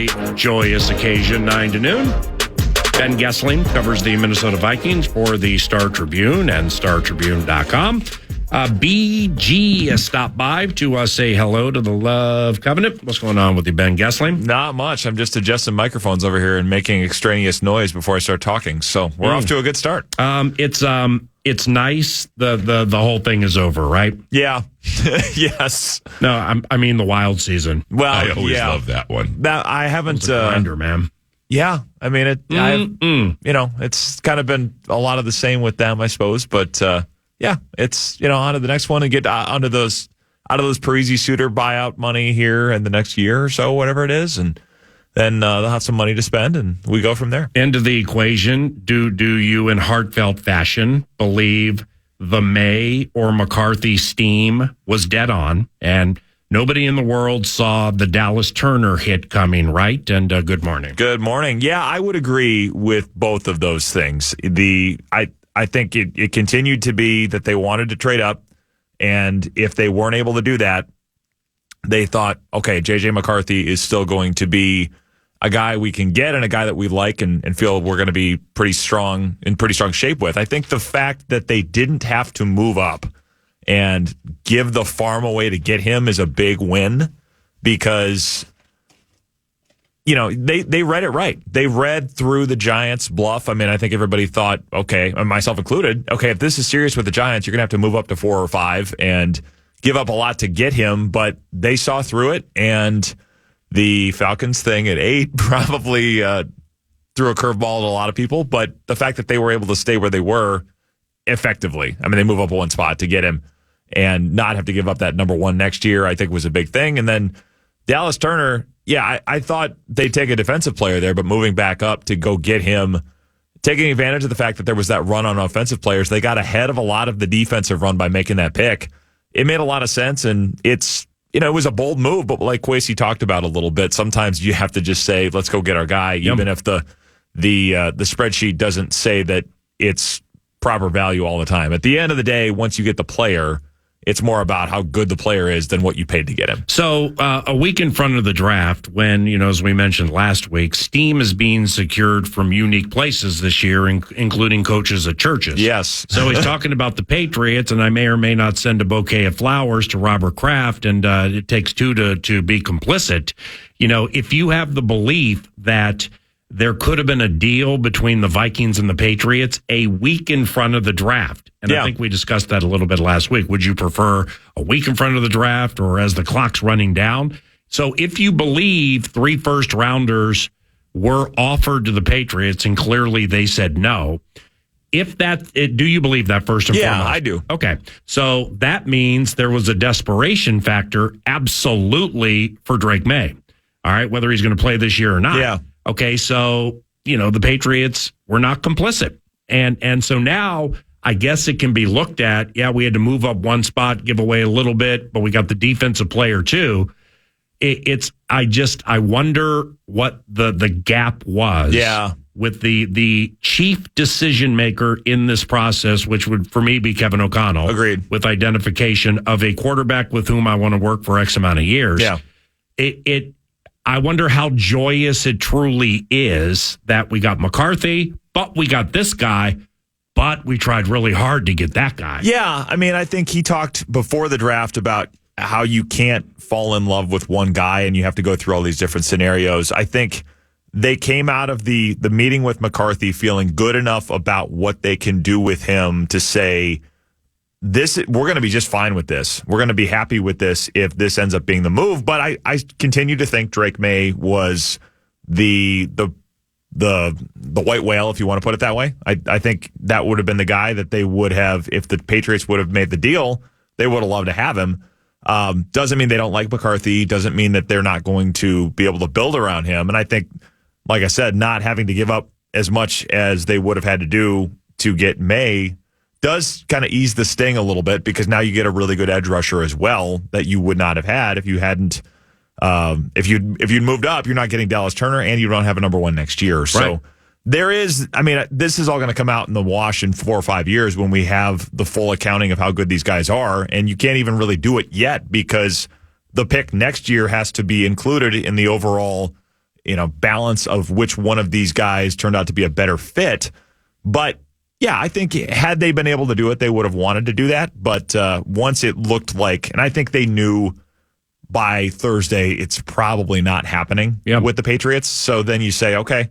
a joyous occasion, 9 to noon. Ben Goessling covers the Minnesota Vikings for the Star Tribune and StarTribune.com. BG has stopped by to say hello to the Love Covenant. What's going on with you, Ben Goessling? Not much. I'm just adjusting microphones over here and making extraneous noise before I start talking. So we're off to a good start. It's nice. The whole thing is over, right? Yeah. Yes. No, I mean the wild season. Well, I always love that one. That I haven't. It's a grinder, man. Yeah. I mean, it's kind of been a lot of the same with them, I suppose. But yeah, it's on to the next one and get onto those out of those Parisi Suter buyout money here in the next year or so, whatever it is, and then they'll have some money to spend, and we go from there. End of the equation. Do you, in heartfelt fashion, believe the May or McCarthy steam was dead on, and nobody in the world saw the Dallas Turner hit coming, right? And good morning. Good morning. Yeah, I would agree with both of those things. I think it continued to be that they wanted to trade up, and if they weren't able to do that, they thought, okay, J.J. McCarthy is still going to be a guy we can get and a guy that we like and feel we're going to be in pretty strong shape with. I think the fact that they didn't have to move up and give the farm away to get him is a big win because, they read it right. They read through the Giants' bluff. I mean, I think everybody thought, okay, myself included, okay, if this is serious with the Giants, you're going to have to move up to 4 or 5 and give up a lot to get him, but they saw through it, and the Falcons thing at 8 probably threw a curveball at a lot of people, but the fact that they were able to stay where they were effectively, I mean, they move up 1 spot to get him and not have to give up that number 1 next year, I think was a big thing. And then Dallas Turner, yeah, I thought they'd take a defensive player there, but moving back up to go get him, taking advantage of the fact that there was that run on offensive players, they got ahead of a lot of the defensive run by making that pick. It made a lot of sense, and it was a bold move, but like Quasey talked about a little bit, sometimes you have to just say, let's go get our guy, even if the spreadsheet doesn't say that it's proper value all the time. At the end of the day, once you get the player, it's more about how good the player is than what you paid to get him. So a week in front of the draft, when, as we mentioned last week, steam is being secured from unique places this year, including coaches at churches. Yes. So he's talking about the Patriots, and I may or may not send a bouquet of flowers to Robert Kraft, and it takes 2 to be complicit. If you have the belief that there could have been a deal between the Vikings and the Patriots a week in front of the draft. And I think we discussed that a little bit last week. Would you prefer a week in front of the draft or as the clock's running down? So if you believe 3 first-rounders were offered to the Patriots and clearly they said no, do you believe that first and foremost? Yeah, I do. Okay. So that means there was a desperation factor absolutely for Drake May. All right, whether he's going to play this year or not. Yeah. Okay, so, the Patriots were not complicit. And so now I guess it can be looked at, we had to move up 1 spot, give away a little bit, but we got the defensive player too. I wonder what the gap was with the chief decision maker in this process, which would, for me, be Kevin O'Connell. Agreed. With identification of a quarterback with whom I want to work for X amount of years. Yeah. I wonder how joyous it truly is that we got McCarthy, but we got this guy, but we tried really hard to get that guy. Yeah, I mean, I think he talked before the draft about how you can't fall in love with one guy and you have to go through all these different scenarios. I think they came out of the meeting with McCarthy feeling good enough about what they can do with him to say, we're going to be just fine with this. We're going to be happy with this if this ends up being the move. But I continue to think Drake May was the white whale, if you want to put it that way. I think that would have been the guy that they would have, if the Patriots would have made the deal, they would have loved to have him. Doesn't mean they don't like McCarthy. Doesn't mean that they're not going to be able to build around him. And I think, like I said, not having to give up as much as they would have had to do to get May does kind of ease the sting a little bit, because now you get a really good edge rusher as well that you would not have had if you hadn't. If you'd moved up, you're not getting Dallas Turner, and you don't have a number 1 next year. So there is, I mean, this is all going to come out in the wash in 4 or 5 years when we have the full accounting of how good these guys are, and you can't even really do it yet because the pick next year has to be included in the overall balance of which one of these guys turned out to be a better fit. But yeah, I think had they been able to do it, they would have wanted to do that. But once it looked like, and I think they knew by Thursday, it's probably not happening with the Patriots. So then you say, okay,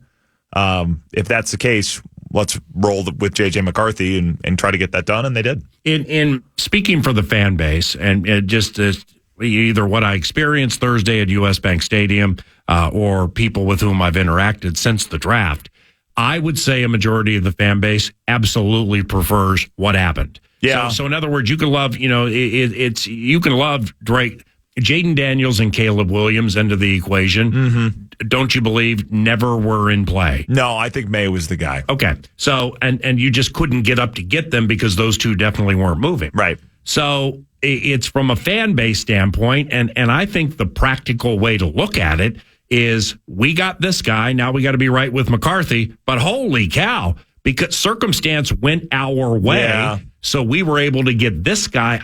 if that's the case, let's roll with J.J. McCarthy and try to get that done. And they did. In speaking for the fan base and just either what I experienced Thursday at U.S. Bank Stadium or people with whom I've interacted since the draft, I would say a majority of the fan base absolutely prefers what happened. Yeah. So in other words, you can love, you can love Drake, Jaden Daniels and Caleb Williams into the equation. Mm-hmm. Don't you believe never were in play? No, I think May was the guy. Okay. So, and you just couldn't get up to get them because those two definitely weren't moving. Right. So it's from a fan base standpoint. And I think the practical way to look at it is we got this guy. Now we got to be right with McCarthy, but holy cow, because circumstance went our way. Yeah. So we were able to get this guy.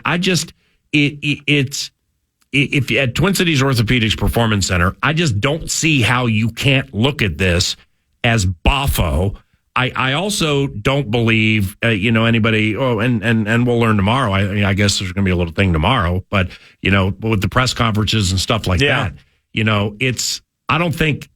If at Twin Cities Orthopedics Performance Center, I just don't see how you can't look at this as boffo. I also don't believe, anybody, and we'll learn tomorrow. I guess there's going to be a little thing tomorrow, but, with the press conferences and stuff like that, I don't think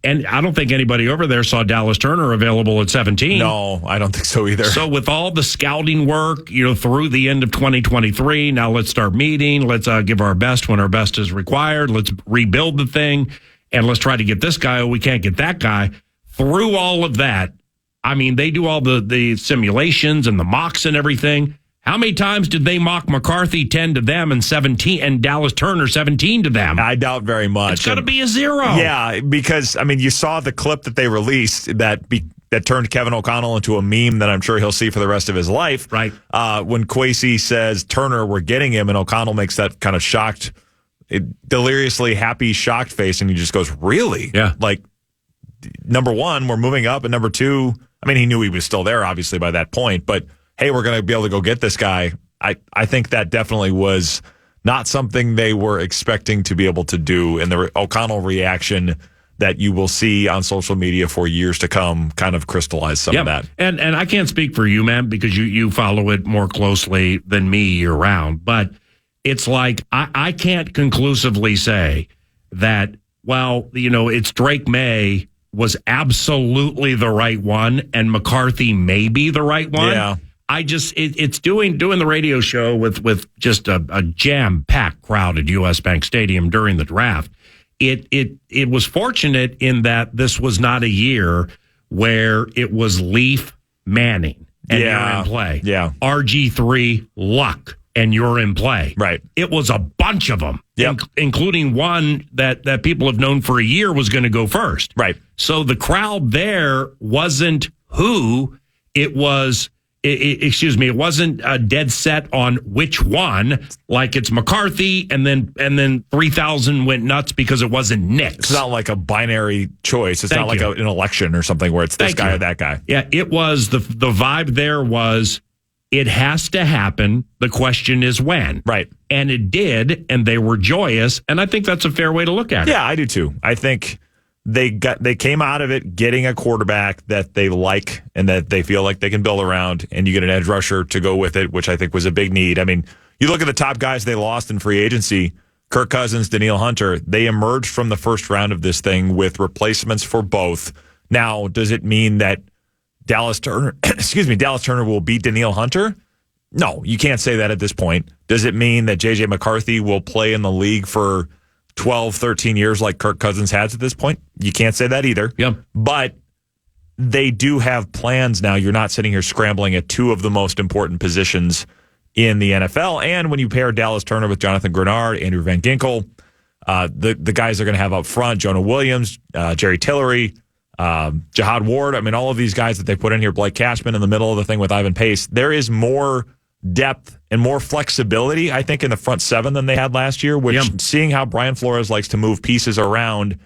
anybody over there saw Dallas Turner available at 17. No, I don't think so either. So with all the scouting work, through the end of 2023, now let's start meeting. Let's give our best when our best is required. Let's rebuild the thing, and let's try to get this guy. We can't get that guy. Through all of that, I mean, they do all the simulations and the mocks and everything. How many times did they mock McCarthy 10 to them and 17 and Dallas Turner 17 to them? I doubt very much. It's got to be a 0. Yeah, because, you saw the clip that they released that turned Kevin O'Connell into a meme that I'm sure he'll see for the rest of his life. Right. When Kwesi says, Turner, we're getting him, and O'Connell makes that kind of shocked, deliriously happy, shocked face, and he just goes, really? Yeah. Like, number one, we're moving up, and number two, he knew he was still there, obviously, by that point, but hey, we're going to be able to go get this guy. I think that definitely was not something they were expecting to be able to do. And the O'Connell reaction that you will see on social media for years to come kind of crystallized some of that. And I can't speak for you, man, because you follow it more closely than me year round. But it's like I can't conclusively say that, it's Drake May was absolutely the right one and McCarthy may be the right one. Yeah. It's doing the radio show with just a jam-packed crowd at U.S. Bank Stadium during the draft. It was fortunate in that this was not a year where it was Leaf Manning and you're in play. Yeah. RG3 Luck and you're in play. Right. It was a bunch of them, yep. Including one that people have known for a year was going to go first. Right. So the crowd there wasn't who, it was. It wasn't dead set on which one. Like it's McCarthy, and then 3,000 went nuts because it wasn't Nick. It's not like a binary choice. It's not like an election or something where it's this guy or that guy. Yeah, it was the vibe there was it has to happen. The question is when. Right, and it did, and they were joyous, and I think that's a fair way to look at it. Yeah, I do too. I think they came out of it getting a quarterback that they like and that they feel like they can build around, and you get an edge rusher to go with it, which I think was a big need. You look at the top guys they lost in free agency, Kirk Cousins, Danielle Hunter, they emerged from the first round of this thing with replacements for both. Now, does it mean that Dallas Turner will beat Danielle Hunter? No, you can't say that at this point. Does it mean that J.J. McCarthy will play in the league for 12, 13 years like Kirk Cousins has at this point? You can't say that either. Yeah. But they do have plans now. You're not sitting here scrambling at two of the most important positions in the NFL. And when you pair Dallas Turner with Jonathan Grenard, Andrew Van Ginkel, the guys they're going to have up front, Jonah Williams, Jerry Tillery, Jihad Ward, all of these guys that they put in here, Blake Cashman in the middle of the thing with Ivan Pace, there is more depth and more flexibility, I think, in the front seven than they had last year, which seeing how Brian Flores likes to move pieces around,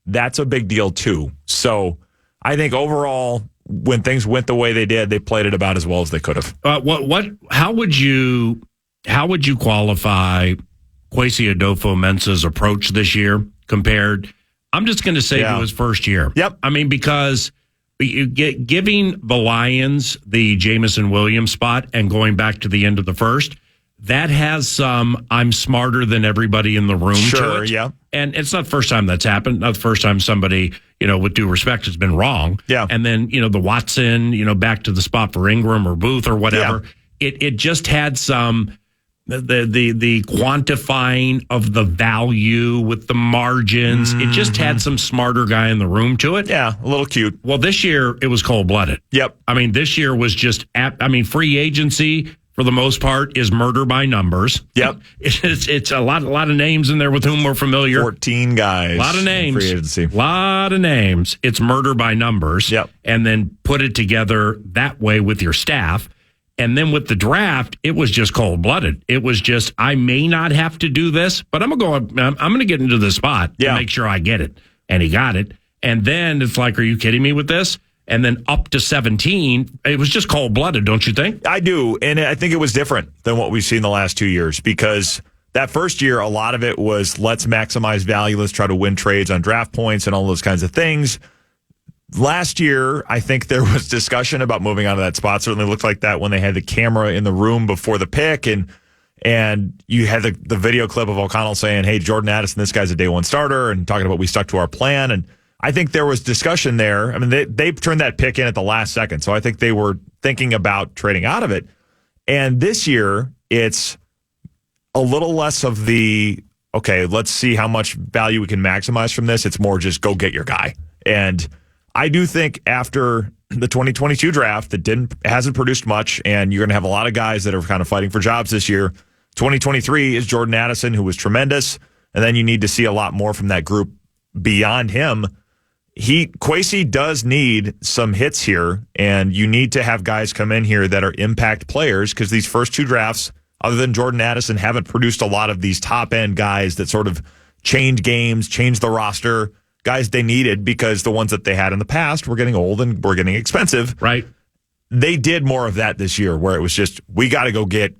that's a big deal too. So I think overall, when things went the way they did, they played it about as well as they could have. How would you qualify Kwesi Adolfo-Mensah's approach this year compared I'm just going to say to his first year. Yep. I mean, because giving the Lions the Jameson Williams spot and going back to the end of the first, that has some I'm smarter than everybody in the room to it. Yeah. And it's not the first time that's happened. Not the first time somebody, with due respect, has been wrong. Yeah. And then, the Watson, back to the spot for Ingram or Booth or whatever. Yeah. It just had some the quantifying of the value with the margins. It just had some smarter guy in the room to it. Yeah, a little cute. Well, this year it was cold-blooded. Yep. I mean, this year was just free agency for the most part is murder by numbers. Yep. It's a lot of names in there with whom we're familiar. 14 guys. A lot of names. Free agency. A lot of names. It's murder by numbers. Yep. And then put it together that way with your staff. And then with the draft, it was just cold-blooded. It was just, I may not have to do this, but I'm going to get into the spot to make sure I get it. And he got it. And then it's like, are you kidding me with this? And then up to 17, it was just cold-blooded, don't you think? I do, and I think it was different than what we've seen the last 2 years because that first year, a lot of it was let's maximize value, let's try to win trades on draft points and all those kinds of things. Last year, I think there was discussion about moving on to that spot. Certainly looked like that when they had the camera in the room before the pick, and you had the video clip of O'Connell saying, hey, Jordan Addison, this guy's a day one starter, and talking about we stuck to our plan. And I think there was discussion there. I mean, they turned that pick in at the last second, so I think they were thinking about trading out of it. And this year, it's a little less of the, okay, let's see how much value we can maximize from this. It's more just go get your guy. And I do think after the 2022 draft that hasn't produced much, and you're going to have a lot of guys that are kind of fighting for jobs this year. 2023 is Jordan Addison, who was tremendous, and then you need to see a lot more from that group beyond him. Kwesi does need some hits here, and you need to have guys come in here that are impact players because these first two drafts, other than Jordan Addison, haven't produced a lot of these top-end guys that sort of change games, change the roster, guys they needed because the ones that they had in the past were getting old and were getting expensive. Right. They did more of that this year where it was just, we got to go get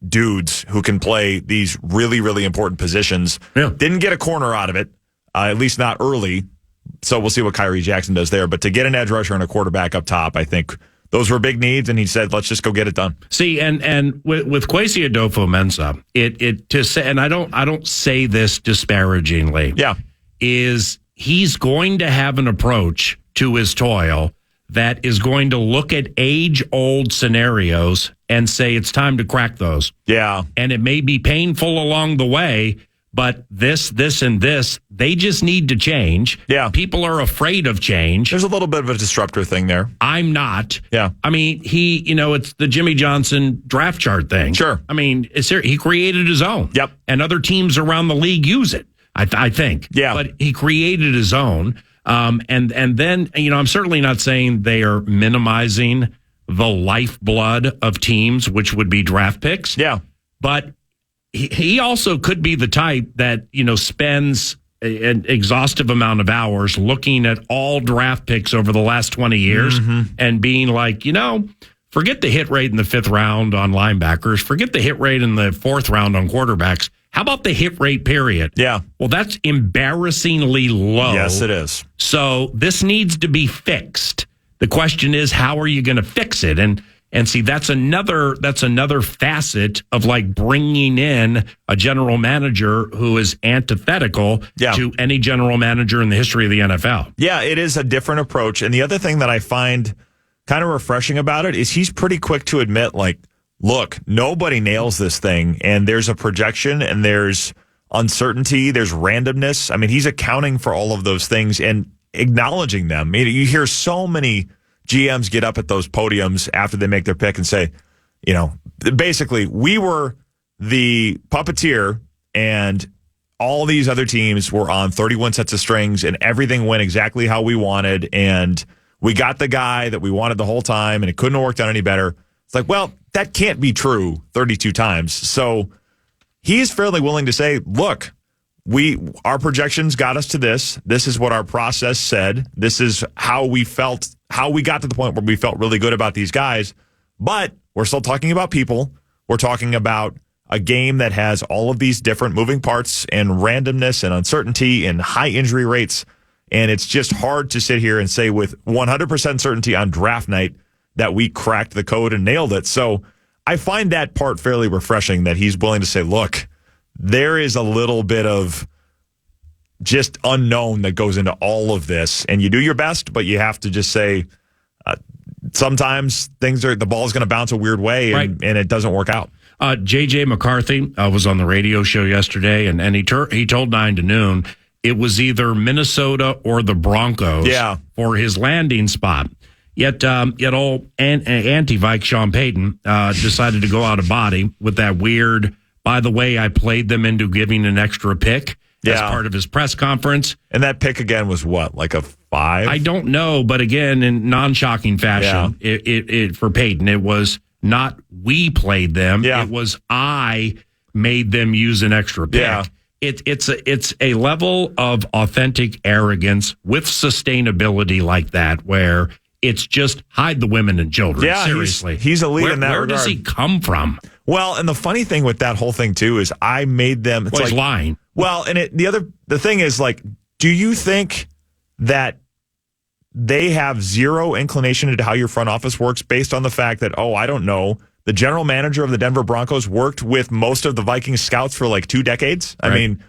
dudes who can play these really, really important positions. Yeah. Didn't get a corner out of it, at least not early. So we'll see what Kyrie Jackson does there. But to get an edge rusher and a quarterback up top, I think those were big needs, and he said, let's just go get it done. See, and with Kwesi Adofo-Mensah, it to say, and I don't say this disparagingly. Yeah. Is he's going to have an approach to his toil that is going to look at age-old scenarios and say it's time to crack those. Yeah. And it may be painful along the way, but this, and this, they just need to change. Yeah. People are afraid of change. There's a little bit of a disruptor thing there. I'm not. Yeah. I mean, it's the Jimmy Johnson draft chart thing. Sure. I mean, he created his own. Yep. And other teams around the league use it, I think. Yeah. But he created his own. And then, I'm certainly not saying they are minimizing the lifeblood of teams, which would be draft picks. Yeah. But he also could be the type that, spends an exhaustive amount of hours looking at all draft picks over the last 20 years and being like, forget the hit rate in the 5th round on linebackers. Forget the hit rate in the 4th round on quarterbacks. How about the hit rate period? Yeah. Well, that's embarrassingly low. Yes, it is. So this needs to be fixed. The question is, how are you going to fix it? And see, that's another facet of like bringing in a general manager who is antithetical to any general manager in the history of the NFL. Yeah, it is a different approach. And the other thing that I find kind of refreshing about it is he's pretty quick to admit, like, look, nobody nails this thing, and there's a projection, and there's uncertainty, there's randomness. I mean, he's accounting for all of those things and acknowledging them. I mean, you hear so many GMs get up at those podiums after they make their pick and say, basically, we were the puppeteer, and all these other teams were on 31 sets of strings, and everything went exactly how we wanted, and we got the guy that we wanted the whole time, and it couldn't have worked out any better. It's like, well, that can't be true 32 times. So he is fairly willing to say, look, our projections got us to this. This is what our process said. This is how we felt, how we got to the point where we felt really good about these guys. But we're still talking about people. We're talking about a game that has all of these different moving parts and randomness and uncertainty and high injury rates. And it's just hard to sit here and say with 100% certainty on draft night that we cracked the code and nailed it. So I find that part fairly refreshing that he's willing to say, look, there is a little bit of just unknown that goes into all of this. And you do your best, but you have to just say, sometimes the ball is going to bounce a weird way and it doesn't work out. J.J. McCarthy was on the radio show yesterday, and he told 9 to Noon it was either Minnesota or the Broncos for his landing spot. Yet old anti-Vike Sean Payton decided to go out of body with that weird, by the way, I played them into giving an extra pick as part of his press conference. And that pick again was what, like a 5? I don't know, but again, in non-shocking fashion, it for Payton, it was not we played them. Yeah. It was I made them use an extra pick. Yeah. It's a level of authentic arrogance with sustainability like that where it's just hide the women and children. Yeah, seriously. He's a lead in that regard. regard. Where does he come from? Well, and the funny thing with that whole thing too is I made them. He's lying. Well, and the thing is, like, do you think that they have zero inclination into how your front office works based on the fact that, I don't know, the general manager of the Denver Broncos worked with most of the Vikings scouts for like 2 decades? Right. I mean,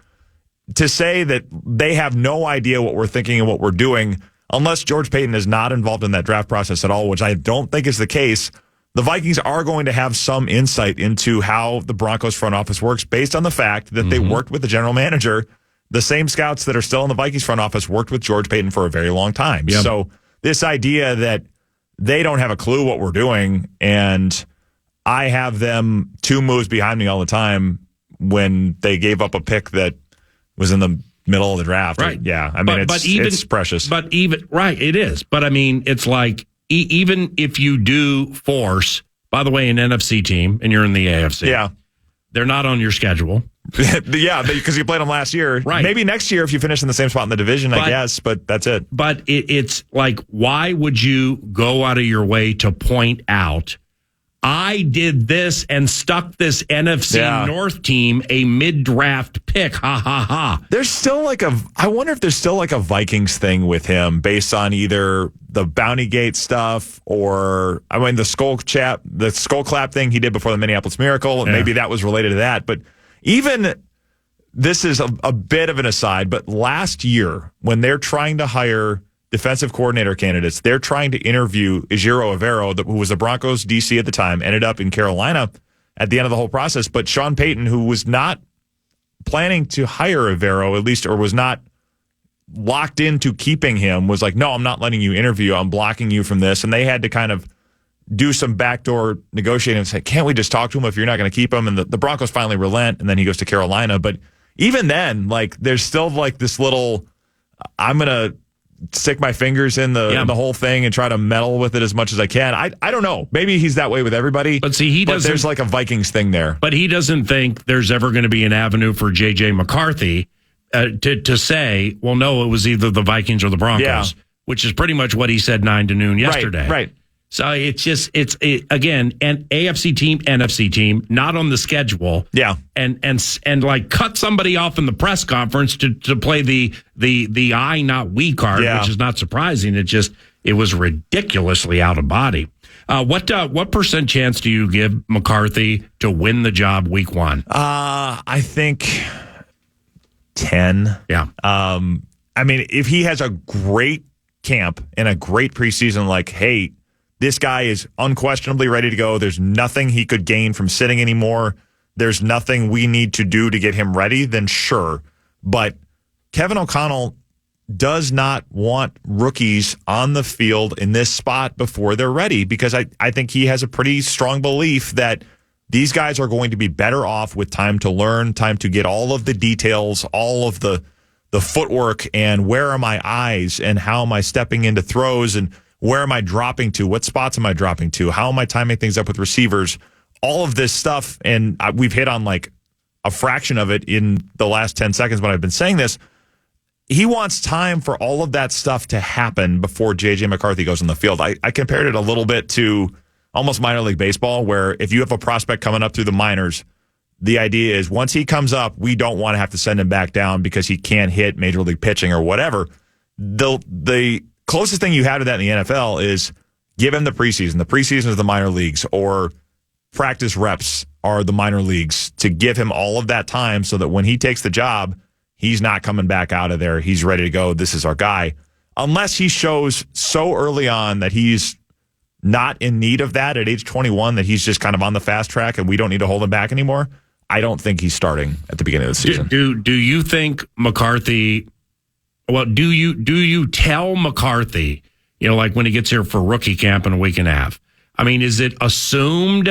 to say that they have no idea what we're thinking and what we're doing, unless George Payton is not involved in that draft process at all, which I don't think is the case, the Vikings are going to have some insight into how the Broncos front office works based on the fact that they worked with the general manager. The same scouts that are still in the Vikings front office worked with George Payton for a very long time. Yep. So this idea that they don't have a clue what we're doing, and I have them 2 moves behind me all the time when they gave up a pick that was in the middle of the draft. Right. Yeah. I mean, it's precious. But it is. But I mean, it's like, even if you do force, by the way, an NFC team and you're in the AFC, they're not on your schedule. Because you played them last year. Right. Maybe next year if you finish in the same spot in the division, I guess, but that's it. But it's like, why would you go out of your way to point out, I did this and stuck this NFC North team a mid-draft pick. Ha, ha, ha. There's still I wonder if there's still like a Vikings thing with him based on either the Bounty Gate stuff or, the skull clap thing he did before the Minneapolis Miracle. Yeah. Maybe that was related to that. But even, this is a bit of an aside, but last year when they're trying to hire defensive coordinator candidates, they're trying to interview Ejiro Evero, who was the Broncos DC at the time, ended up in Carolina at the end of the whole process. But Sean Payton, who was not planning to hire Evero, at least, or was not locked into keeping him, was like, no, I'm not letting you interview. I'm blocking you from this. And they had to kind of do some backdoor negotiating and say, can't we just talk to him if you're not going to keep him? And the Broncos finally relent, and then he goes to Carolina. But even then, there's still this little, I'm going to stick my fingers in the whole thing and try to meddle with it as much as I can. I don't know. Maybe he's that way with everybody. But see, there's like a Vikings thing there. But he doesn't think there's ever going to be an avenue for J.J. McCarthy to say, well, no, it was either the Vikings or the Broncos, which is pretty much what he said 9 to Noon yesterday. Right. So it's just, again, an AFC team, NFC team, not on the schedule. Yeah. And cut somebody off in the press conference to play the I, not we card, which is not surprising. It was ridiculously out of body. What percent chance do you give McCarthy to win the job week 1? I think 10. Yeah. If he has a great camp and a great preseason, hey, this guy is unquestionably ready to go. There's nothing he could gain from sitting anymore. There's nothing we need to do to get him ready, then sure. But Kevin O'Connell does not want rookies on the field in this spot before they're ready, because I think he has a pretty strong belief that these guys are going to be better off with time to learn, time to get all of the details, all of the footwork, and where are my eyes and how am I stepping into throws and where am I dropping to? What spots am I dropping to? How am I timing things up with receivers? All of this stuff, and we've hit on a fraction of it in the last 10 seconds when I've been saying this. He wants time for all of that stuff to happen before J.J. McCarthy goes on the field. I compared it a little bit to almost minor league baseball, where if you have a prospect coming up through the minors, the idea is once he comes up, we don't want to have to send him back down because he can't hit major league pitching or whatever. the closest thing you have to that in the NFL is give him the preseason. The preseason is the minor leagues, or practice reps are the minor leagues, to give him all of that time so that when he takes the job, he's not coming back out of there. He's ready to go. This is our guy. Unless he shows so early on that he's not in need of that at age 21, that he's just kind of on the fast track and we don't need to hold him back anymore, I don't think he's starting at the beginning of the season. Do you think McCarthy, well, do you tell McCarthy, like when he gets here for rookie camp in a week and a half? I mean, is it assumed?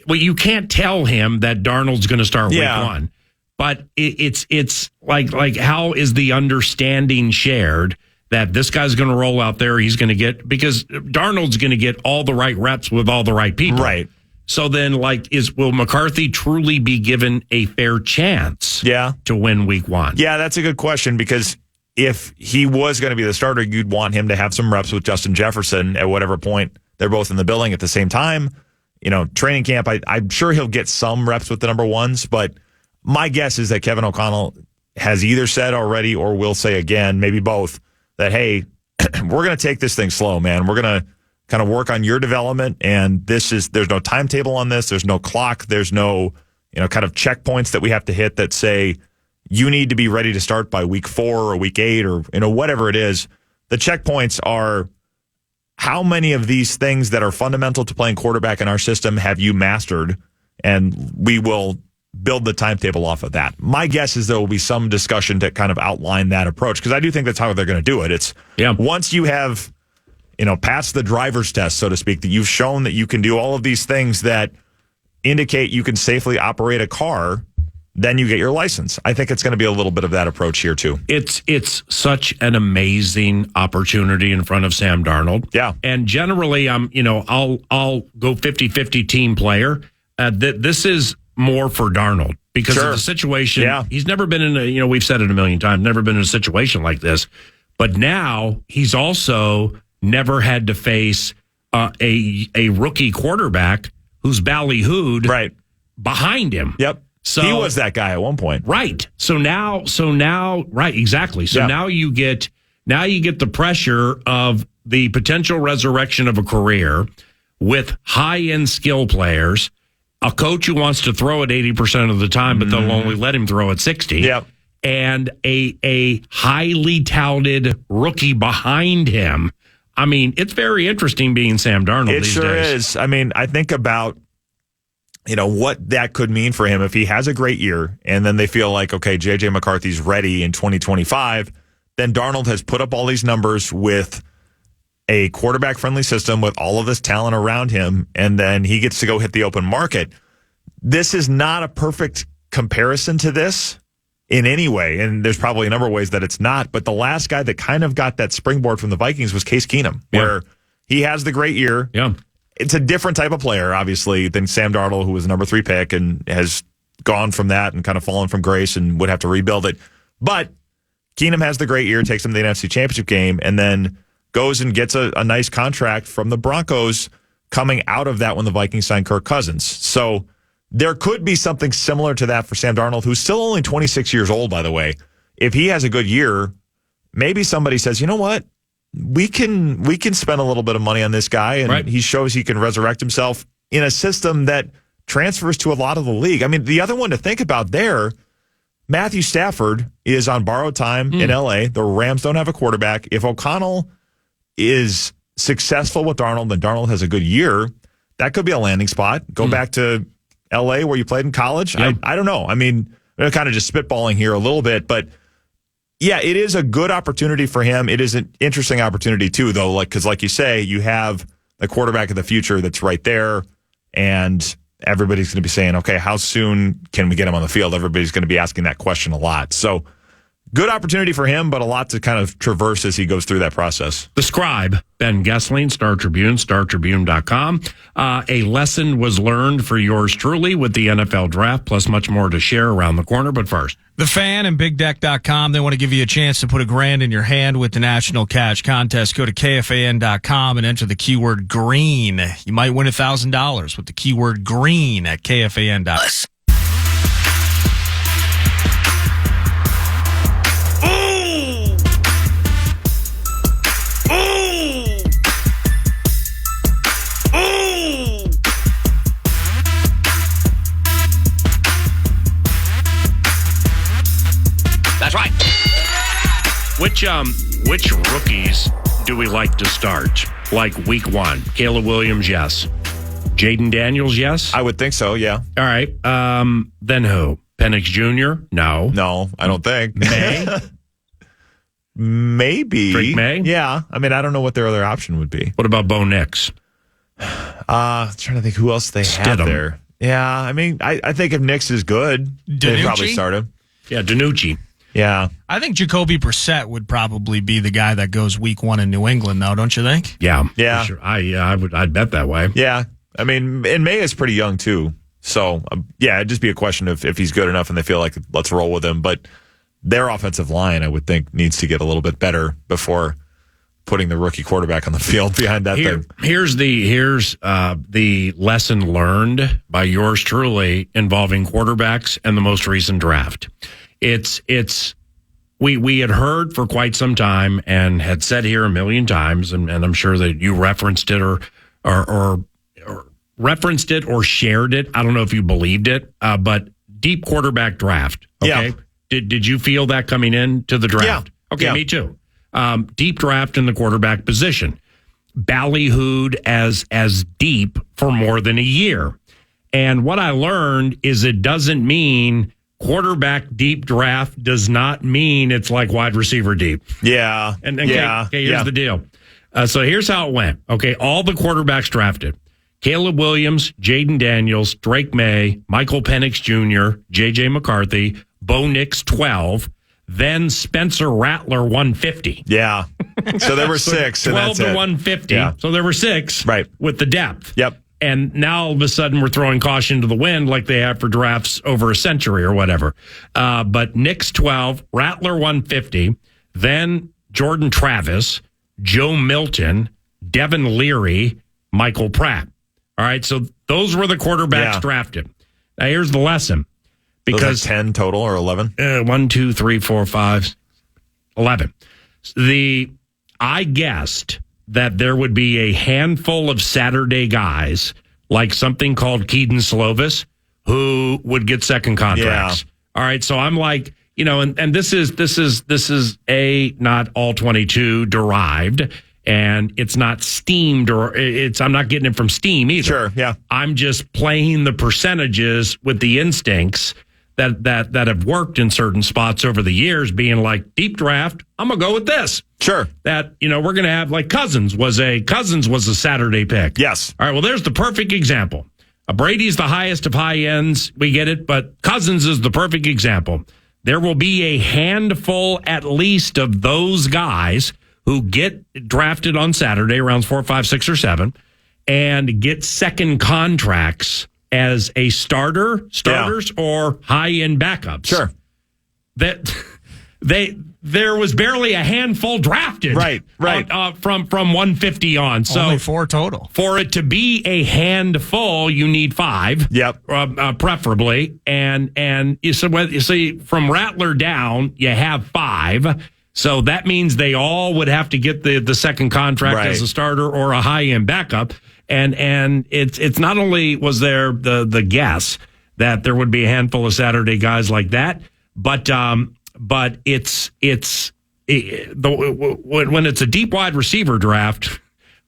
Well, you can't tell him that Darnold's going to start week one, but it's like how is the understanding shared that this guy's going to roll out there? He's going to get, because Darnold's going to get all the right reps with all the right people. Right. So then, will McCarthy truly be given a fair chance to win week one? Yeah, that's a good question, because if he was going to be the starter, you'd want him to have some reps with Justin Jefferson at whatever point they're both in the building at the same time. Training camp, I'm sure he'll get some reps with the number ones, but my guess is that Kevin O'Connell has either said already or will say again, maybe both, that, hey, we're going to take this thing slow, man. We're going to kind of work on your development, and there's no timetable on this. There's no clock. There's no, kind of checkpoints that we have to hit that say you need to be ready to start by week 4 or week 8 or, whatever it is. The checkpoints are, how many of these things that are fundamental to playing quarterback in our system have you mastered? And we will build the timetable off of that. My guess is there will be some discussion to kind of outline that approach, because I do think that's how they're going to do it. It's once you have, passed the driver's test, so to speak, that you've shown that you can do all of these things that indicate you can safely operate a car, then you get your license. I think it's going to be a little bit of that approach here too. It's such an amazing opportunity in front of Sam Darnold. Yeah. And generally I'll go 50-50 team player. This is more for Darnold because of the situation. Yeah. He's never been in we've said it a million times, never been in a situation like this. But now he's also never had to face a rookie quarterback who's ballyhooed behind him. Yep. So he was that guy at one point. Right. So now, right, exactly. So now you get the pressure of the potential resurrection of a career with high-end skill players, a coach who wants to throw it 80% of the time, but they'll only let him throw it 60. Yep. And a highly touted rookie behind him. I mean, it's very interesting being Sam Darnold these days. It sure is. I mean, I think about what that could mean for him if he has a great year and then they feel like, okay, J.J. McCarthy's ready in 2025, then Darnold has put up all these numbers with a quarterback-friendly system with all of this talent around him, and then he gets to go hit the open market. This is not a perfect comparison to this in any way, and there's probably a number of ways that it's not, but the last guy that kind of got that springboard from the Vikings was Case Keenum, where he has the great year. Yeah. It's a different type of player, obviously, than Sam Darnold, who was the number 3 pick and has gone from that and kind of fallen from grace and would have to rebuild it. But Keenum has the great year, takes him to the NFC Championship game, and then goes and gets a nice contract from the Broncos coming out of that when the Vikings signed Kirk Cousins. So there could be something similar to that for Sam Darnold, who's still only 26 years old, by the way. If he has a good year, maybe somebody says, you know what? We can spend a little bit of money on this guy, and he shows he can resurrect himself in a system that transfers to a lot of the league. I mean, the other one to think about there, Matthew Stafford is on borrowed time in L.A. The Rams don't have a quarterback. If O'Connell is successful with Darnold and Darnold has a good year, that could be a landing spot. Go back to L.A. where you played in college. Yep. I don't know. I mean, I'm kind of just spitballing here a little bit, but yeah, it is a good opportunity for him. It is an interesting opportunity too, though, because like you say, you have the quarterback of the future that's right there, and everybody's going to be saying, okay, how soon can we get him on the field? Everybody's going to be asking that question a lot. So good opportunity for him, but a lot to kind of traverse as he goes through that process. The Scribe, Ben Goessling, Star Tribune, StarTribune.com. A lesson was learned for yours truly with the NFL Draft, plus much more to share around the corner. But first, The Fan and BigDeck.com, they want to give you a chance to put $1,000 in your hand with the National Cash Contest. Go to KFAN.com and enter the keyword green. You might win $1,000 with the keyword green at KFAN.com. Which rookies do we like to start? Like week one? Caleb Williams, yes. Jaden Daniels, yes. I would think so, yeah. All right. Then who? Penix Jr.? No. No, I don't think. May? Maybe. Drake May? Yeah. I mean, I don't know what their other option would be. What about Bo Nix? Trying to think who else they have there. Yeah, I mean, I think if Nix is good, they'd probably start him. Yeah, DiNucci. Yeah. I think Jacoby Brissett would probably be the guy that goes week one in New England, though, don't you think? Yeah. Yeah. Sure. I'd bet that way. Yeah. I mean, and May is pretty young, too. So, yeah, it'd just be a question of if he's good enough and they feel like, let's roll with him. But their offensive line, I would think, needs to get a little bit better before putting the rookie quarterback on the field behind that thing. Here's the lesson learned by yours truly involving quarterbacks and the most recent draft. We had heard for quite some time and had said here a million times, and I'm sure that you referenced it or referenced it or shared it. I don't know if you believed it, but deep quarterback draft. Okay. Yeah. Did you feel that coming into the draft? Yeah. Okay, Yeah. me too. Deep draft in the quarterback position. Ballyhooed as deep for more than a year. And what I learned is it doesn't mean quarterback deep draft does not mean it's like wide receiver deep. Yeah. And yeah. okay, here's the deal. So here's how it went. Okay, all the quarterbacks drafted. Caleb Williams, Jaden Daniels, Drake May, Michael Penix Jr., J.J. McCarthy, Bo Nix 12, then Spencer Rattler 150. Yeah. So there were six. 12 and that's to it. 150. Yeah. So there were six Right. with the depth. Yep. And now all of a sudden we're throwing caution to the wind like they have for drafts over a century or whatever. But Nix 12, Rattler 150, then Jordan Travis, Joe Milton, Devin Leary, Michael Pratt. All right, so those were the quarterbacks drafted. Now here's the lesson. Because 10 total or 11? 1, 2, 3, 4, 5, 11. I guessed that there would be a handful of Saturday guys, like something called Keaton Slovis, who would get second contracts. Yeah. All right, so I'm like, and this is not all 22 derived, and it's not steamed I'm not getting it from Steam either. Sure, yeah. I'm just playing the percentages with the instincts that have worked in certain spots over the years, being like deep draft, I'm gonna go with this. Sure. That we're gonna have like Cousins was a Saturday pick. Yes. All right. Well, there's the perfect example. Brady's the highest of high ends. We get it, but Cousins is the perfect example. There will be a handful at least of those guys who get drafted on Saturday, rounds 4, 5, 6, or 7, and get second contracts as a starters or high-end backups. Sure. There was barely a handful drafted. Right. From 150 on. So only 4 total. For it to be a handful, you need 5. Yep. Preferably. And you see from Rattler down, you have 5. So that means they all would have to get the second contract as a starter or a high-end backup. And it's not only was there the guess that there would be a handful of Saturday guys like that, but when it's a deep wide receiver draft,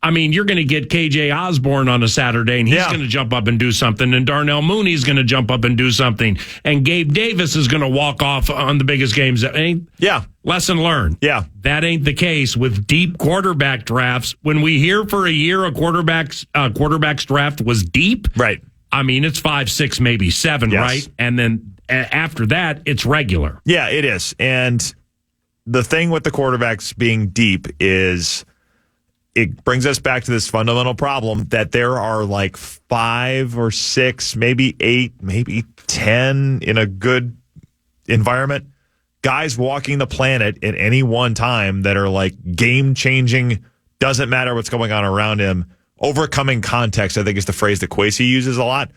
I mean, you're going to get KJ Osborne on a Saturday, and he's going to jump up and do something, and Darnell Mooney's going to jump up and do something, and Gabe Davis is going to walk off on the biggest games. Lesson learned. Yeah. That ain't the case with deep quarterback drafts. When we hear for a year a quarterback's draft was deep, right? I mean, it's 5, 6, maybe 7, right? And then after that, it's regular. Yeah, it is. And the thing with the quarterbacks being deep is it brings us back to this fundamental problem that there are like 5 or 6, maybe 8, maybe 10 in a good environment, guys walking the planet at any one time that are like game-changing, doesn't matter what's going on around him, overcoming context, I think is the phrase that Kwesi uses a lot.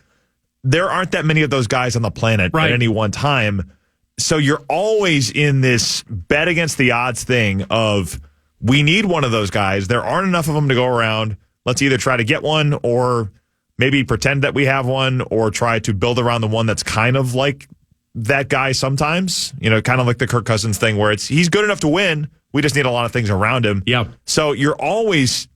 There aren't that many of those guys on the planet at any one time. So you're always in this bet against the odds thing of, we need one of those guys. There aren't enough of them to go around. Let's either try to get one or maybe pretend that we have one or try to build around the one that's kind of like that guy sometimes. Kind of like the Kirk Cousins thing where he's good enough to win, We just need a lot of things around him. Yeah. So you're always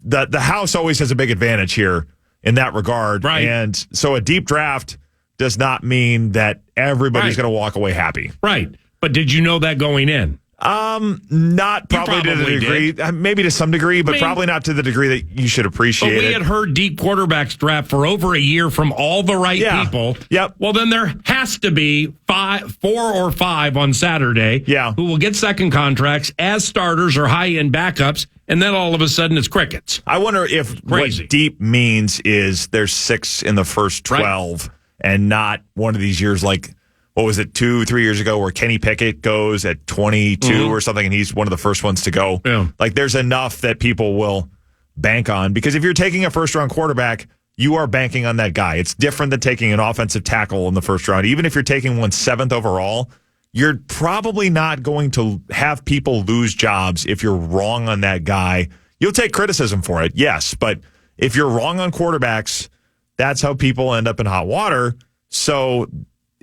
the house always has a big advantage here in that regard. Right. And so a deep draft does not mean that everybody's going to walk away happy. Right. But did you know that going in? Not probably to the degree, maybe to some degree, but probably not to the degree that you should appreciate it. But we had heard deep quarterbacks draft for over a year from all the right people. Yep. Well, then there has to be 4 or 5 on Saturday who will get second contracts as starters or high-end backups, and then all of a sudden it's crickets. I wonder if what deep means is there's 6 in the first 12 and not one of these years like, what was it, 2-3 years ago where Kenny Pickett goes at 22 or something and he's one of the first ones to go. Yeah. Like there's enough that people will bank on because if you're taking a first-round quarterback, you are banking on that guy. It's different than taking an offensive tackle in the first round. Even if you're taking one 7th overall, you're probably not going to have people lose jobs if you're wrong on that guy. You'll take criticism for it, yes, but if you're wrong on quarterbacks, that's how people end up in hot water. So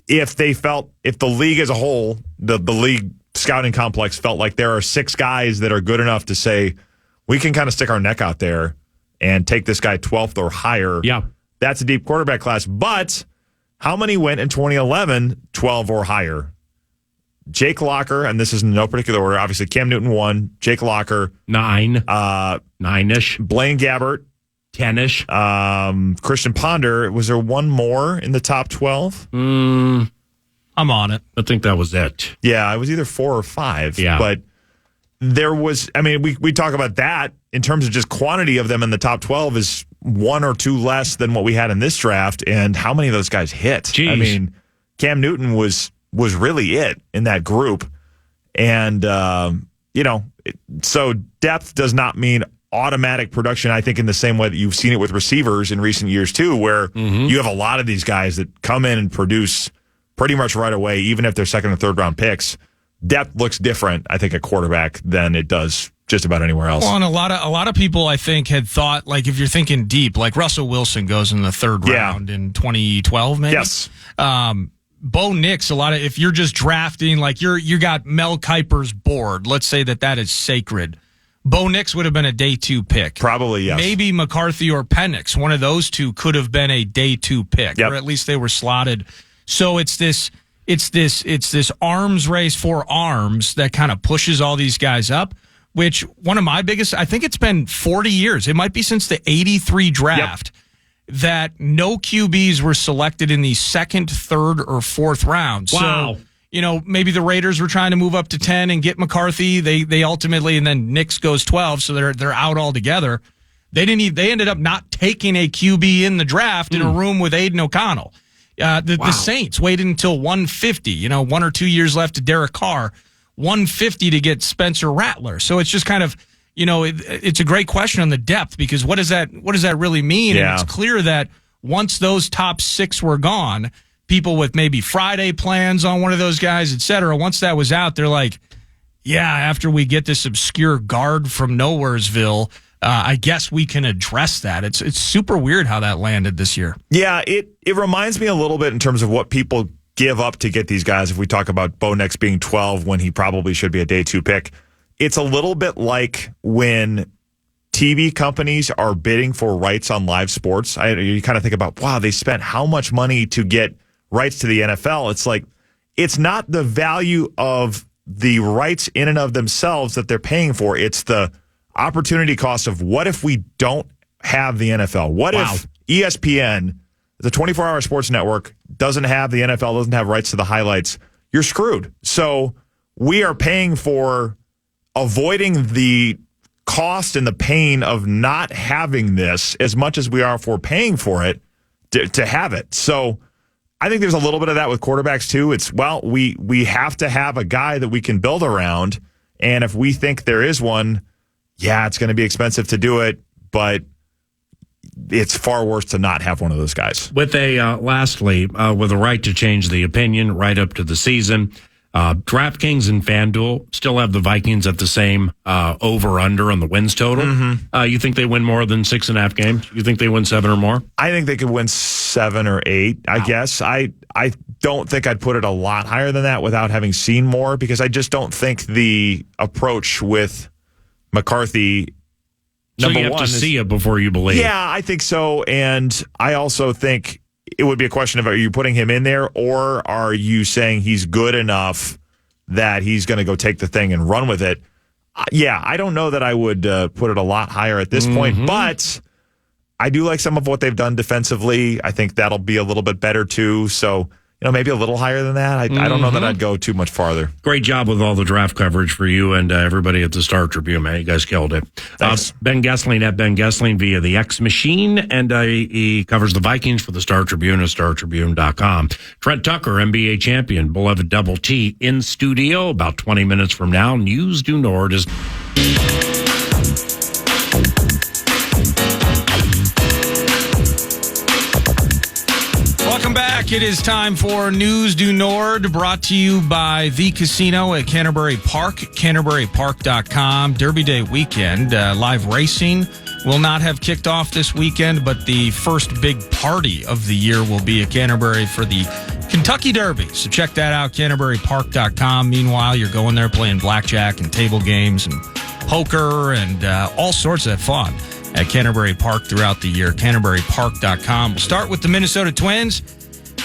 if the league as a whole, the league scouting complex felt like there are 6 guys that are good enough to say, we can kind of stick our neck out there and take this guy 12th or higher. Yeah. That's a deep quarterback class. But how many went in 2011 12 or higher? Jake Locker, and this is in no particular order. Obviously, Cam Newton 1, Jake Locker 9, 9-ish, Blaine Gabbert 10-ish, Christian Ponder. Was there one more in the top 12? I'm on it. I think that was it. Yeah, it was either 4 or 5. Yeah, but there was. I mean, we talk about that in terms of just quantity of them in the top 12 is 1 or 2 less than what we had in this draft, and how many of those guys hit? Jeez. I mean, Cam Newton was really it in that group. And, so depth does not mean automatic production, I think, in the same way that you've seen it with receivers in recent years, too, where you have a lot of these guys that come in and produce pretty much right away, even if they're second or third round picks. Depth looks different, I think, at quarterback than it does just about anywhere else. Well, and a lot of people, I think, had thought, like, if you're thinking deep, like Russell Wilson goes in the 3rd round in 2012, maybe? Yes. Bo Nix, if you're just drafting, like you got Mel Kiper's board, let's say that is sacred. Bo Nix would have been a day 2 pick. Probably, yes. Maybe McCarthy or Penix, one of those two could have been a day 2 pick, or at least they were slotted. So it's this arms race for arms that kind of pushes all these guys up, which one of my biggest, I think it's been 40 years. It might be since the 83 draft. That no QBs were selected in the 2nd, 3rd, or 4th round. Wow. So, maybe the Raiders were trying to move up to 10 and get McCarthy. They ultimately, and then Nix goes 12, so they're out altogether. They ended up not taking a QB in the draft in a room with Aiden O'Connell. The Saints waited until 150, 1 or 2 years left to Derek Carr, 150 to get Spencer Rattler. So it's just kind of, it's a great question on the depth because what does that really mean? Yeah. And it's clear that once those top 6 were gone, people with maybe Friday plans on one of those guys, et cetera, once that was out, they're like, yeah, after we get this obscure guard from Nowheresville, I guess we can address that. It's super weird how that landed this year. Yeah, it reminds me a little bit in terms of what people give up to get these guys. If we talk about Bo Nix being 12 when he probably should be a day 2 pick, it's a little bit like when TV companies are bidding for rights on live sports. You kind of think about, wow, they spent how much money to get rights to the NFL. It's like, it's not the value of the rights in and of themselves that they're paying for. It's the opportunity cost of what if we don't have the NFL? What if ESPN, the 24-hour sports network, doesn't have the NFL, doesn't have rights to the highlights? You're screwed. So we are paying for avoiding the cost and the pain of not having this as much as we are for paying for it to have it. So I think there's a little bit of that with quarterbacks too. It's, well, we have to have a guy that we can build around. And if we think there is one, yeah, it's going to be expensive to do it, but it's far worse to not have one of those guys. With lastly, with a right to change the opinion right up to the season, DraftKings and FanDuel still have the Vikings at the same over-under on the wins total. Mm-hmm. You think they win more than 6.5 games? You think they win 7 or more? I think they could win 7 or 8, I guess. I don't think I'd put it a lot higher than that without having seen more, because I just don't think the approach with McCarthy. So you have to see it before you believe. Yeah, I think so. And I also think it would be a question of, are you putting him in there, or are you saying he's good enough that he's going to go take the thing and run with it? Yeah, I don't know that I would put it a lot higher at this point, but I do like some of what they've done defensively. I think that'll be a little bit better too. So, maybe a little higher than that. I don't know that I'd go too much farther. Great job with all the draft coverage for you and everybody at the Star Tribune, man. You guys killed it. Ben Goessling at Ben Goessling via the X Machine, and he covers the Vikings for the Star Tribune at StarTribune.com. Trent Tucker, NBA champion, beloved Double T, in studio about 20 minutes from now. News du Nord is... Welcome back. It is time for News du Nord, brought to you by The Casino at Canterbury Park, CanterburyPark.com. Derby Day weekend, live racing will not have kicked off this weekend, but the first big party of the year will be at Canterbury for the Kentucky Derby. So check that out, CanterburyPark.com. Meanwhile, you're going there playing blackjack and table games and poker and all sorts of fun at Canterbury Park throughout the year. CanterburyPark.com. We'll start with the Minnesota Twins.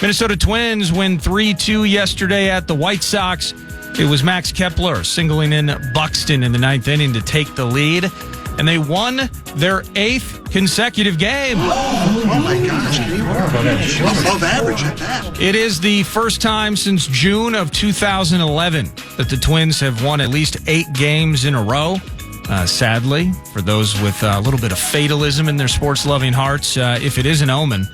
Minnesota Twins win 3-2 yesterday at the White Sox. It was Max Kepler singling in Buxton in the ninth inning to take the lead, and they won their 8th consecutive game. Oh my gosh. Above average at that. It is the first time since June of 2011 that the Twins have won at least 8 games in a row. Sadly, for those with a little bit of fatalism in their sports-loving hearts, if it is an omen,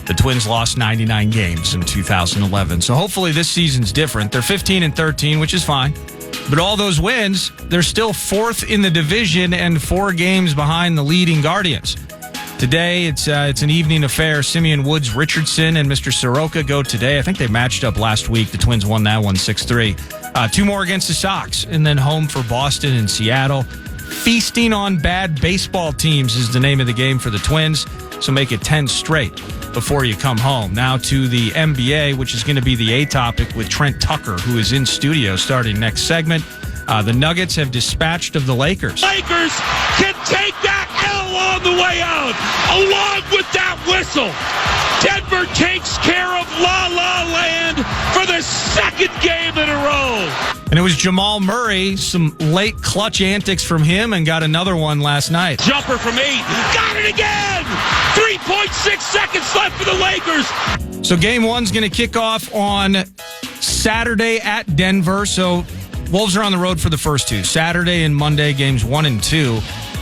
the Twins lost 99 games in 2011. So hopefully this season's different. They're 15-13, which is fine. But all those wins, they're still 4th in the division and 4 games behind the leading Guardians. Today, it's an evening affair. Simeon Woods Richardson and Mr. Soroka go today. I think they matched up last week. The Twins won that one 6-3. 2 more against the Sox, and then home for Boston and Seattle. Feasting on bad baseball teams is the name of the game for the Twins, so make it 10 straight before you come home. Now to the NBA, which is going to be the A topic with Trent Tucker, who is in studio starting next segment. The Nuggets have dispatched of the Lakers. Lakers can take that L on the way out, along with that whistle. Denver takes care of La La Land for the 2nd game in a row. And it was Jamal Murray, some late clutch antics from him, and got another one last night. Jumper from 8, got it again! 3.6 seconds left for the Lakers. So game 1's going to kick off on Saturday at Denver. So Wolves are on the road for the first 2. Saturday and Monday, games 1 and 2.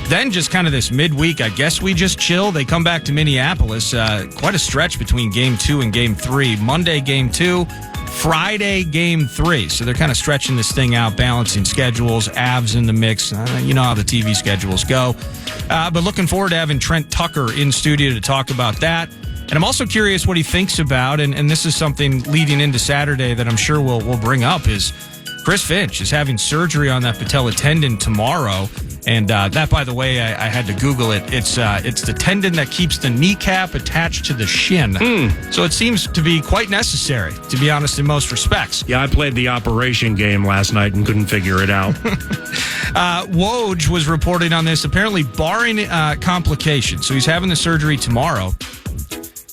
Then just kind of this midweek, I guess we just chill. They come back to Minneapolis. Quite a stretch between game 2 and game 3. Monday, game 2. Friday, game 3. So they're kind of stretching this thing out, balancing schedules, Avs in the mix. You know how the TV schedules go. But looking forward to having Trent Tucker in studio to talk about that. And I'm also curious what he thinks about, and this is something leading into Saturday that I'm sure we'll bring up, is Chris Finch is having surgery on that patella tendon tomorrow. And that, by the way, I had to Google it. It's the tendon that keeps the kneecap attached to the shin. So it seems to be quite necessary, to be honest, in most respects. Yeah, I played the operation game last night and couldn't figure it out. Woj was reporting on this, apparently barring complications. So he's having the surgery tomorrow.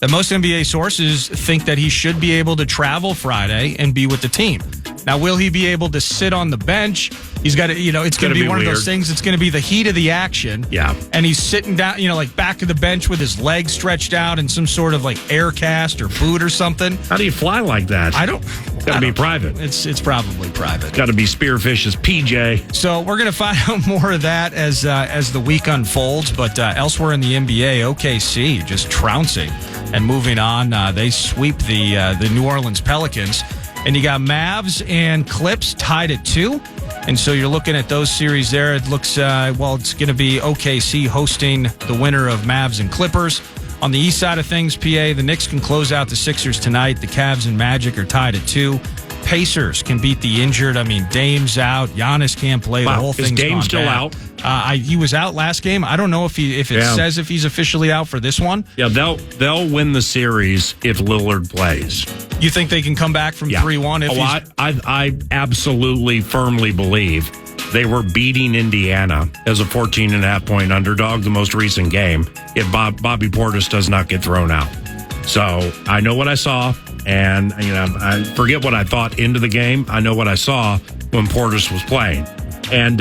That most NBA sources think that he should be able to travel Friday and be with the team. Now, will he be able to sit on the bench? He's got to, it's going to be one of those things. It's going to be the heat of the action. Yeah. And he's sitting down, like back of the bench with his legs stretched out in some sort of like air cast or boot or something. How do you fly like that? Got to be private. It's probably private. Got to be Spearfish's PJ. So we're going to find out more of that as the week unfolds. But elsewhere in the NBA, OKC just trouncing and moving on. They sweep the New Orleans Pelicans. And you got Mavs and Clips tied at 2. And so you're looking at those series there. It looks, it's going to be OKC hosting the winner of Mavs and Clippers. On the east side of things, PA, the Knicks can close out the Sixers tonight. The Cavs and Magic are tied at 2. Pacers can beat the injured. I mean, Dame's out. Giannis can't play. Wow. The whole thing's Is Dame gone still bad. out? He was out last game. I don't know if it says if he's officially out for this one. Yeah, they'll win the series if Lillard plays. You think they can come back from 3-1? I absolutely firmly believe they were beating Indiana as a 14.5-point underdog, the most recent game, if Bobby Portis does not get thrown out. So I know what I saw, and I forget what I thought into the game. I know what I saw when Portis was playing. And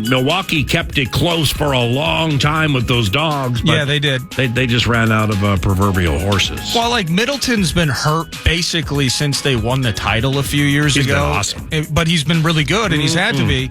Milwaukee kept it close for a long time with those dogs. But yeah, they did. They just ran out of proverbial horses. Well, like Middleton's been hurt basically since they won the title a few years ago. He's been awesome. But he's been really good, and he's had to be.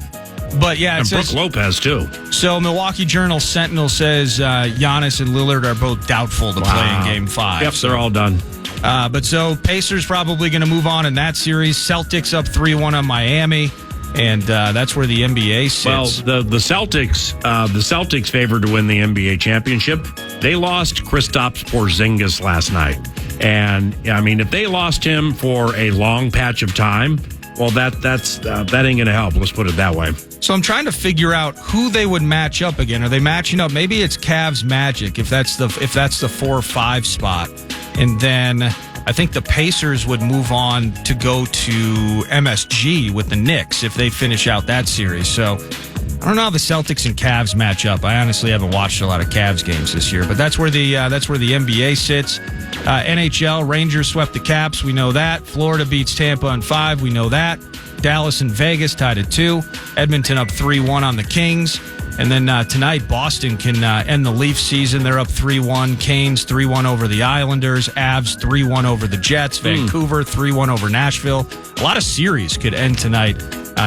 But yeah, and Brook Lopez too. So Milwaukee Journal Sentinel says Giannis and Lillard are both doubtful to play in Game 5. Yep, they're all done. But so Pacers probably going to move on in that series. Celtics up 3-1 on Miami. And that's where the NBA sits. Well, the Celtics favored to win the NBA championship. They lost Kristaps Porzingis last night, and I mean, if they lost him for a long patch of time, well, that ain't going to help. Let's put it that way. So I'm trying to figure out who they would match up again. Are they matching up? Maybe it's Cavs Magic if that's the 4 or 5 spot, and then I think the Pacers would move on to go to MSG with the Knicks if they finish out that series. So I don't know how the Celtics and Cavs match up. I honestly haven't watched a lot of Cavs games this year, but that's where the NBA sits. NHL, Rangers swept the Caps. We know that. Florida beats Tampa in 5. We know that. Dallas and Vegas tied at 2. Edmonton up 3-1 on the Kings. And then tonight, Boston can end the Leafs season. They're up 3-1. Canes 3-1 over the Islanders. Avs 3-1 over the Jets. Vancouver 3-1 over Nashville. A lot of series could end tonight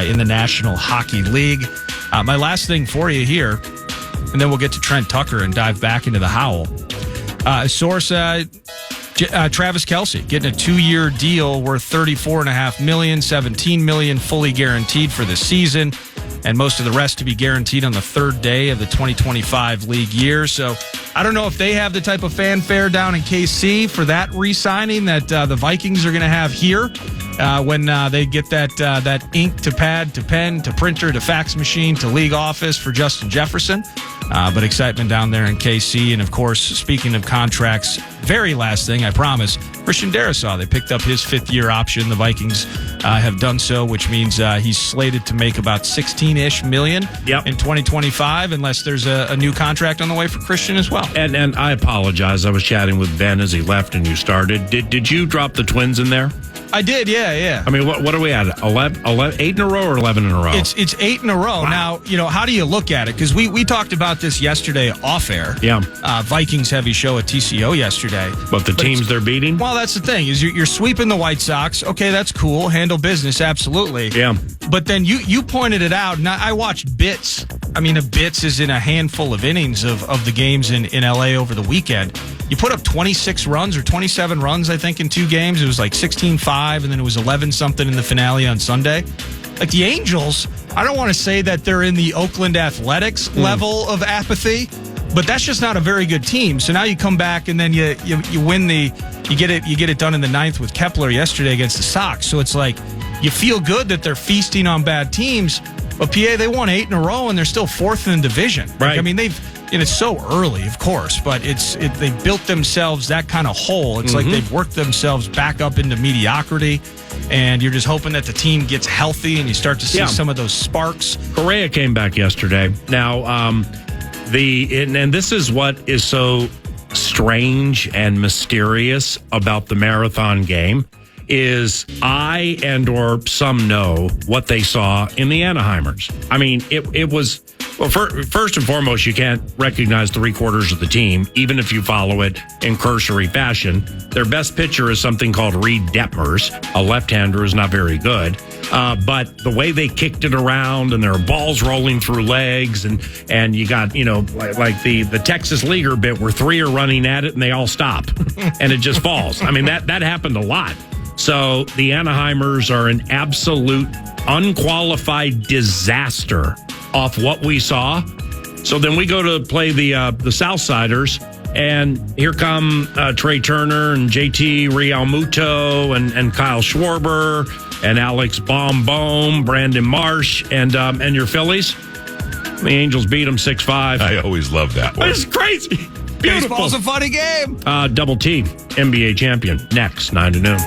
in the National Hockey League. My last thing for you here, and then we'll get to Trent Tucker and dive back into the Howl. Source, Travis Kelce getting a 2-year deal worth $34.5 million, $17 million fully guaranteed for the season, and most of the rest to be guaranteed on the 3rd day of the 2025 league year. So I don't know if they have the type of fanfare down in KC for that re-signing that the Vikings are going to have here when they get that ink to pad to pen to printer to fax machine to league office for Justin Jefferson. But excitement down there in KC. And, of course, speaking of contracts, very last thing, I promise, Christian Darrisaw, they picked up his 5th-year option. The Vikings have done so, which means he's slated to make about $16-ish million in 2025, unless there's a new contract on the way for Christian as well. And I apologize. I was chatting with Ben as he left and you started. Did you drop the Twins in there? I did, yeah. I mean, what are we at? 8 in a row or 11 in a row? It's 8 in a row. Wow. Now, how do you look at it? Because we talked about this yesterday off air. Yeah. Vikings heavy show at TCO yesterday. But the teams they're beating? Well, that's the thing, is you're sweeping the White Sox. Okay, that's cool. Handle business, absolutely. Yeah. But then you pointed it out, and I watched bits. I mean, a bits is in a handful of innings of the games in L.A. over the weekend. You put up 26 runs or 27 runs, I think, in 2 games. It was like 16-5, and then it was 11-something in the finale on Sunday. Like the Angels, I don't want to say that they're in the Oakland Athletics level of apathy, but that's just not a very good team. So now you come back and then you win you get it done in the 9th with Kepler yesterday against the Sox. So it's like you feel good that they're feasting on bad teams, but PA, they won 8 in a row and they're still 4th in the division. Right. Like, I mean, it's so early, of course, but they've built themselves that kind of hole. It's like they've worked themselves back up into mediocrity, and you're just hoping that the team gets healthy and you start to see some of those sparks. Correa came back yesterday. Now, and this is what is so strange and mysterious about the marathon game is I or some know what they saw in the Anaheimers. I mean, it was... Well, first and foremost, you can't recognize 3/4 of the team, even if you follow it in cursory fashion. Their best pitcher is something called Reed Detmers. A left-hander is not very good. But the way they kicked it around and there are balls rolling through legs and you got, like the Texas Leaguer bit where 3 are running at it and they all stop and it just falls. I mean, that happened a lot. So the Anaheimers are an absolute unqualified disaster off what we saw. So then we go to play the Southsiders, And here come Trey Turner and JT Realmuto and Kyle Schwarber and Alex Bohm, Brandon Marsh, and your Phillies. The Angels beat them 6-5. I always love that one. It's crazy. Beautiful. Baseball's a funny game. Double T, NBA champion. Next, 9 to noon.